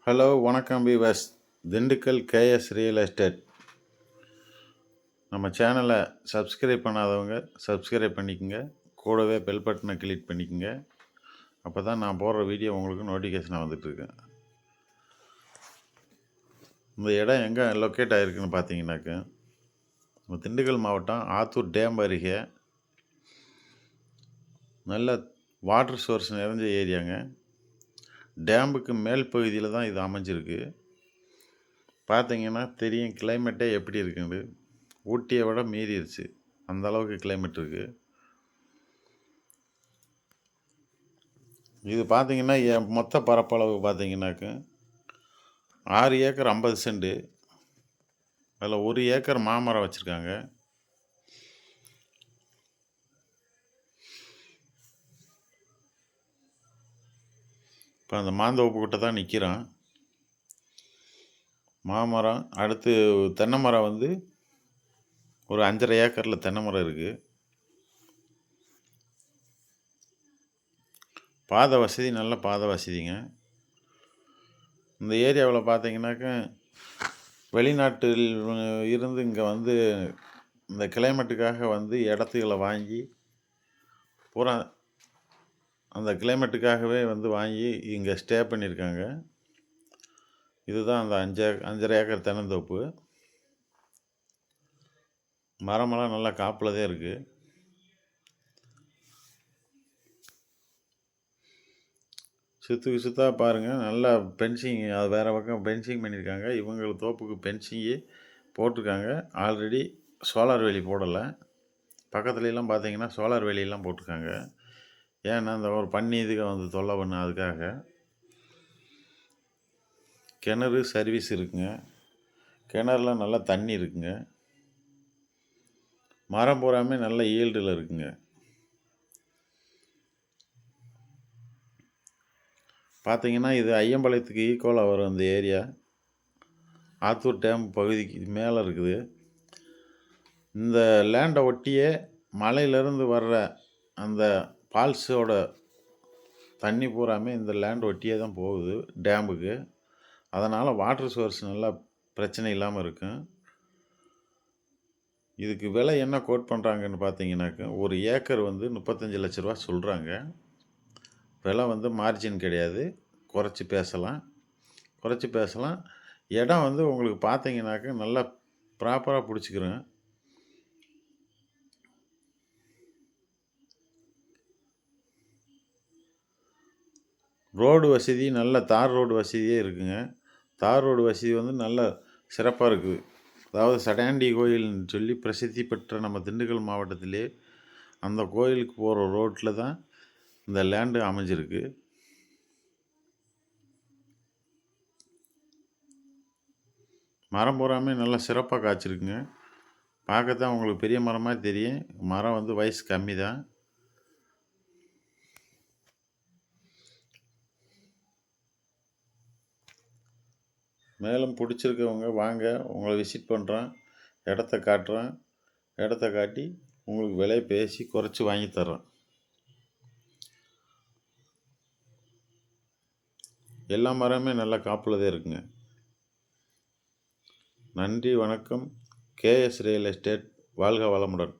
Hello வணக்கம் viewers. Dindigul KS real estate. நம்ம சேனலை சப்ஸ்கிரைப் பண்ணாதவங்க சப்ஸ்கிரைப் பண்ணிக்கோங்க. கூடவே பெல் பட்டனை கிளிக் பண்ணிக்கோங்க. அப்போ தான் நான் போடுற வீடியோ உங்களுக்கு நோட்டிஃபிகேஷனாக வந்துட்டுருக்கேன். இந்த இடம் எங்கே லொக்கேட் ஆகிருக்குன்னு பார்த்தீங்கன்னாக்க, நம்ம திண்டுக்கல் மாவட்டம் ஆத்தூர் டேம் அருகே நல்ல வாட்டர் சோர்ஸ் நிறைஞ்ச ஏரியாங்க. டேமுக்கு மேல் பகுதியில் தான் இது அமைஞ்சிருக்கு. பார்த்தீங்கன்னா தெரியும் கிளைமேட்டே எப்படி இருக்குன்னு. ஊட்டியை விட மீறிடுச்சு, அந்த அளவுக்கு கிளைமேட் இருக்குது. இது பார்த்தீங்கன்னா என் மொத்த பரப்பளவு பார்த்தீங்கன்னாக்க 6 ஏக்கர் 50 சென்ட். அதில் 1 ஏக்கர் மாமரம் வச்சுருக்காங்க. இப்போ அந்த மாந்தோப்பு கிட்ட தான் நிற்கிறோம். மாமரம் அடுத்து தென்னை மரம் வந்து ஒரு 5.5 ஏக்கரில் தென்னை மரம் இருக்குது. பாதை வசதி நல்ல பாதை வசதிங்க. இந்த ஏரியாவில் பார்த்தீங்கன்னாக்க வெளிநாட்டில் இருந்து இங்கே வந்து இந்த கிளைமேட்டுக்காக வந்து இடத்துகளை வாங்கி பூரா அந்த கிளைமேட்டுக்காகவே வந்து வாங்கி இங்கே ஸ்டே பண்ணியிருக்காங்க. இதுதான் அந்த 5.5 ஏக்கர் தென்னந்தோப்பு. மரமெல்லாம் நல்லா காப்பில் தான் இருக்குது. சுற்றாக பாருங்கள், நல்லா பென்சிங், அது வேறு பக்கம் பென்சிங் பண்ணியிருக்காங்க. இவங்களுக்கு தோப்புக்கு பென்சிங்கு போட்டிருக்காங்க. ஆல்ரெடி சோலார் வேலி போடலை. பக்கத்துலலாம் பார்த்தீங்கன்னா சோலார் வேலியெல்லாம் போட்டிருக்காங்க. ஏன்னா இந்த ஒரு பண்ணி இதுக்கு வந்து தொல்லை பண்ண, அதுக்காக. கிணறு சர்வீஸ் இருக்குங்க. கிணறுல நல்லா தண்ணி இருக்குங்க. மரம் பூராமே நல்ல ஈல்டில் இருக்குங்க. பார்த்தீங்கன்னா இது ஐயம்பாளையத்துக்கு ஈக்குவலாக வரும். இந்த ஏரியா ஆத்தூர் டேம் பகுதிக்கு மேலே இருக்குது. இந்த லேண்டை ஒட்டியே மலையிலேருந்து வர்ற அந்த ஃபால்ஸோட தண்ணி பூராமே இந்த லேண்ட் ஒட்டியே தான் போகுது டேமுக்கு. அதனால் வாட்டர் சோர்ஸ் நல்லா பிரச்சனை இல்லாமல் இருக்கும். இதுக்கு விலை என்ன கோட் பண்ணுறாங்கன்னு பார்த்தீங்கன்னாக்க, ஒரு ஏக்கர் வந்து 35 லட்ச ரூபா சொல்கிறாங்க. விலை வந்து மார்ஜின் கிடையாது, குறைச்சி பேசலாம். இடம் வந்து உங்களுக்கு பார்த்தீங்கன்னாக்க நல்லா ப்ராப்பராக பிடிச்சிக்கிறேன். ரோடு வசதி நல்ல தார் ரோடு வசதியே இருக்குங்க. தார் ரோடு வசதி வந்து நல்ல சிறப்பாக இருக்குது. அதாவது சடையாண்டி கோயில்னு சொல்லி பிரசித்தி பெற்ற நம்ம திண்டுக்கல் மாவட்டத்திலே அந்த கோயிலுக்கு போகிற ரோட்டில் தான் இந்த லேண்டு அமைஞ்சிருக்கு. மரம் பூராமே நல்லா சிறப்பாக காய்ச்சிருக்குங்க. பார்க்கத்தான் உங்களுக்கு பெரிய மரமாக தெரியும். மரம் வந்து வயசு கம்மி தான். மேலும் பிடிச்சிருக்கவங்க வாங்க, உங்களை விசிட் பண்ணுறோம், இடத்த காட்டுறோம். இடத்த காட்டி உங்களுக்கு விலையை பேசி குறைச்சி வாங்கி தர்றோம். எல்லா மரமே நல்லா காப்பில் தான் இருக்குங்க. நன்றி, வணக்கம். KS real estate. வாழ்க வளமுடன்.